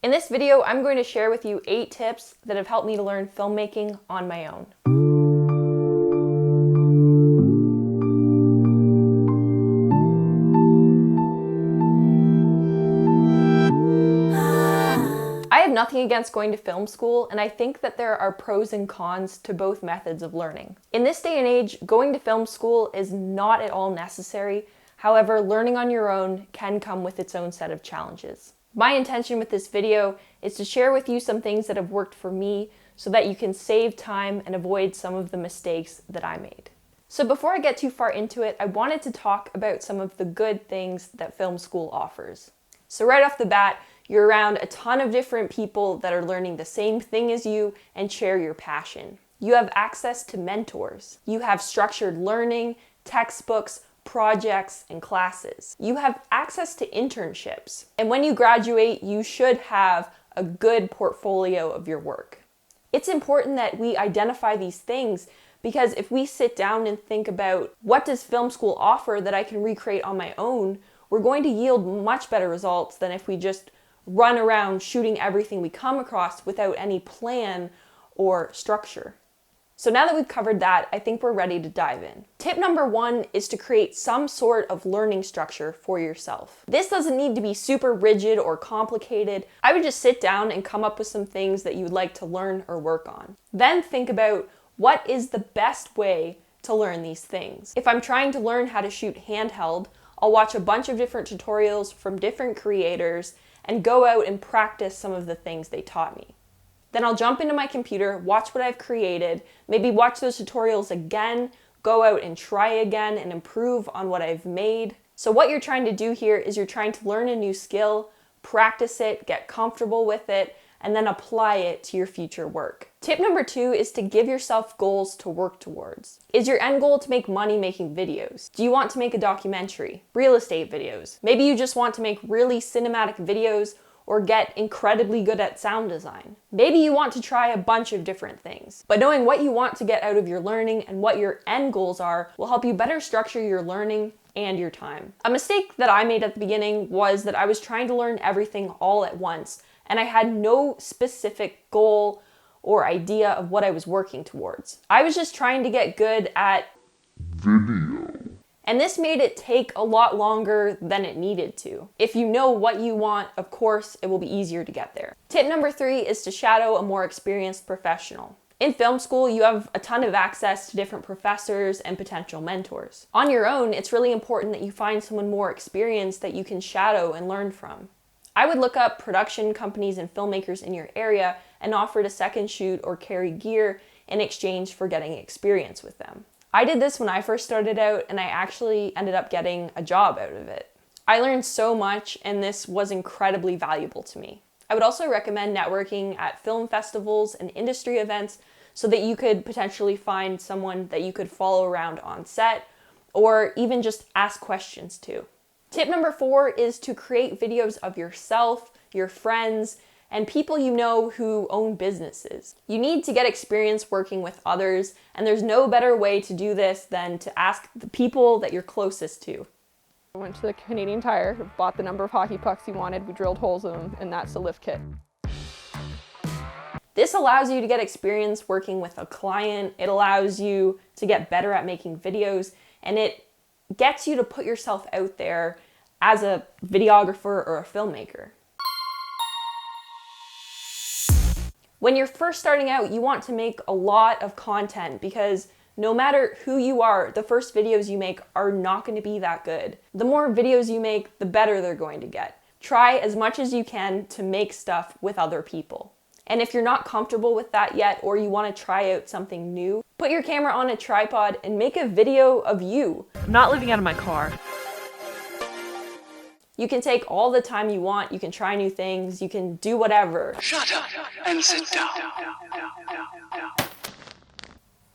In this video, I'm going to share with you 8 tips that have helped me to learn filmmaking on my own. I have nothing against going to film school, and I think that there are pros and cons to both methods of learning. In this day and age, going to film school is not at all necessary. However, learning on your own can come with its own set of challenges. My intention with this video is to share with you some things that have worked for me so that you can save time and avoid some of the mistakes that I made. So before I get too far into it, I wanted to talk about some of the good things that film school offers. So right off the bat, you're around a ton of different people that are learning the same thing as you and share your passion. You have access to mentors. You have structured learning, textbooks, projects, and classes. You have access to internships. And when you graduate, you should have a good portfolio of your work. It's important that we identify these things because if we sit down and think about what does film school offer that I can recreate on my own, we're going to yield much better results than if we just run around shooting everything we come across without any plan or structure. So now that we've covered that, I think we're ready to dive in. Tip number 1 is to create some sort of learning structure for yourself. This doesn't need to be super rigid or complicated. I would just sit down and come up with some things that you would like to learn or work on. Then think about what is the best way to learn these things. If I'm trying to learn how to shoot handheld, I'll watch a bunch of different tutorials from different creators and go out and practice some of the things they taught me. Then I'll jump into my computer, watch what I've created, maybe watch those tutorials again, go out and try again and improve on what I've made. So what you're trying to do here is you're trying to learn a new skill, practice it, get comfortable with it, and then apply it to your future work. Tip number 2 is to give yourself goals to work towards. Is your end goal to make money making videos? Do you want to make a documentary? Real estate videos? Maybe you just want to make really cinematic videos or get incredibly good at sound design. Maybe you want to try a bunch of different things. But knowing what you want to get out of your learning and what your end goals are will help you better structure your learning and your time. A mistake that I made at the beginning was that I was trying to learn everything all at once, and I had no specific goal or idea of what I was working towards. I was just trying to get good at video. And this made it take a lot longer than it needed to. If you know what you want, of course, it will be easier to get there. Tip number 3 is to shadow a more experienced professional. In film school, you have a ton of access to different professors and potential mentors. On your own, it's really important that you find someone more experienced that you can shadow and learn from. I would look up production companies and filmmakers in your area and offer to second shoot or carry gear in exchange for getting experience with them. I did this when I first started out, and I actually ended up getting a job out of it. I learned so much, and this was incredibly valuable to me. I would also recommend networking at film festivals and industry events so that you could potentially find someone that you could follow around on set or even just ask questions to. Tip number 4 is to create videos of yourself, your friends, and people you know who own businesses. You need to get experience working with others, and there's no better way to do this than to ask the people that you're closest to. I went to the Canadian Tire, bought the number of hockey pucks you wanted, we drilled holes in them, and that's the lift kit. This allows you to get experience working with a client, it allows you to get better at making videos, and it gets you to put yourself out there as a videographer or a filmmaker. When you're first starting out, you want to make a lot of content because no matter who you are, the first videos you make are not going to be that good. The more videos you make, the better they're going to get. Try as much as you can to make stuff with other people. And if you're not comfortable with that yet, or you want to try out something new, put your camera on a tripod and make a video of you. I'm not living out of my car. You can take all the time you want, you can try new things, you can do whatever. Shut up and sit down.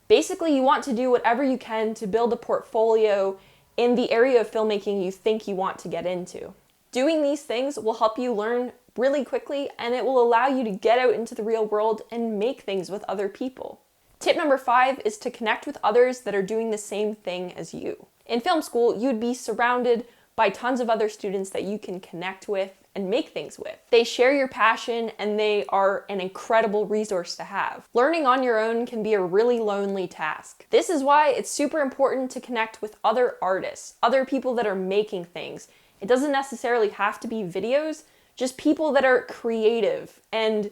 Basically, you want to do whatever you can to build a portfolio in the area of filmmaking you think you want to get into. Doing these things will help you learn really quickly, and it will allow you to get out into the real world and make things with other people. Tip number 5 is to connect with others that are doing the same thing as you. In film school, you'd be surrounded by tons of other students that you can connect with and make things with. They share your passion and they are an incredible resource to have. Learning on your own can be a really lonely task. This is why it's super important to connect with other artists, other people that are making things. It doesn't necessarily have to be videos, just people that are creative and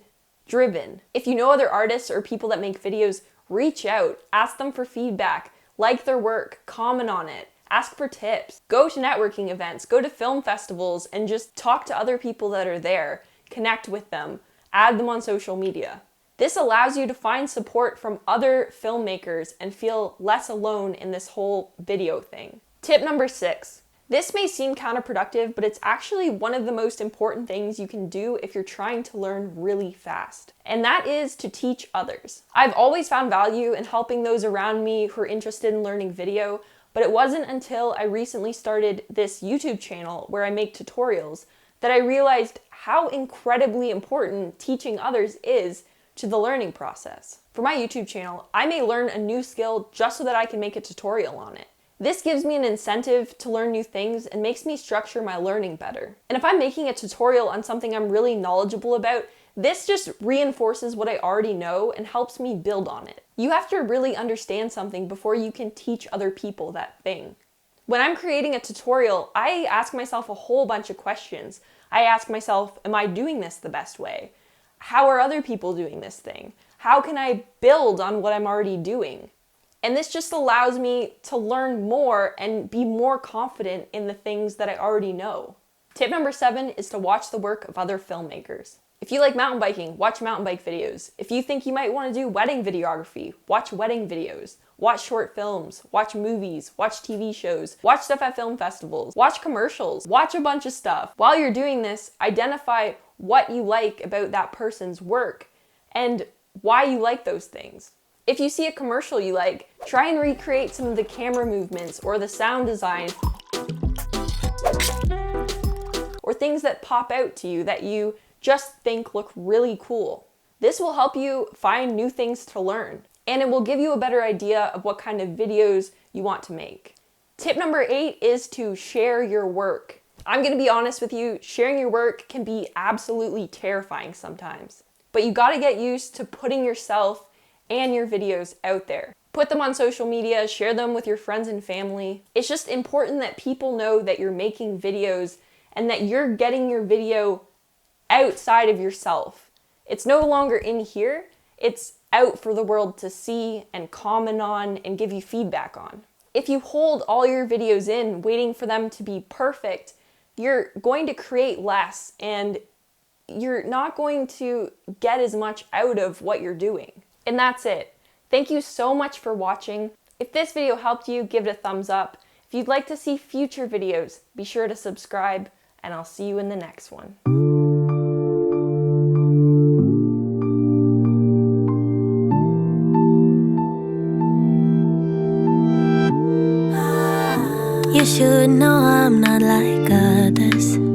driven. If you know other artists or people that make videos, reach out, ask them for feedback, like their work, comment on it, ask for tips, go to networking events, go to film festivals, and just talk to other people that are there, connect with them, add them on social media. This allows you to find support from other filmmakers and feel less alone in this whole video thing. Tip number 6. This may seem counterproductive, but it's actually one of the most important things you can do if you're trying to learn really fast. And that is to teach others. I've always found value in helping those around me who are interested in learning video, but it wasn't until I recently started this YouTube channel where I make tutorials that I realized how incredibly important teaching others is to the learning process. For my YouTube channel, I may learn a new skill just so that I can make a tutorial on it. This gives me an incentive to learn new things and makes me structure my learning better. And if I'm making a tutorial on something I'm really knowledgeable about, this just reinforces what I already know and helps me build on it. You have to really understand something before you can teach other people that thing. When I'm creating a tutorial, I ask myself a whole bunch of questions. I ask myself, am I doing this the best way? How are other people doing this thing? How can I build on what I'm already doing? And this just allows me to learn more and be more confident in the things that I already know. Tip number 7 is to watch the work of other filmmakers. If you like mountain biking, watch mountain bike videos. If you think you might want to do wedding videography, watch wedding videos. Watch short films, watch movies, watch TV shows, watch stuff at film festivals, watch commercials, watch a bunch of stuff. While you're doing this, identify what you like about that person's work and why you like those things. If you see a commercial you like, try and recreate some of the camera movements or the sound design or things that pop out to you that you just think look really cool. This will help you find new things to learn, and it will give you a better idea of what kind of videos you want to make. Tip number 8 is to share your work. I'm gonna be honest with you, sharing your work can be absolutely terrifying sometimes, but you gotta get used to putting yourself and your videos out there. Put them on social media, share them with your friends and family. It's just important that people know that you're making videos and that you're getting your video outside of yourself. It's no longer in here, it's out for the world to see and comment on and give you feedback on. If you hold all your videos in, waiting for them to be perfect, you're going to create less and you're not going to get as much out of what you're doing. And that's it. Thank you so much for watching. If this video helped you, give it a thumbs up. If you'd like to see future videos, be sure to subscribe, and I'll see you in the next one. You should know I'm not like others.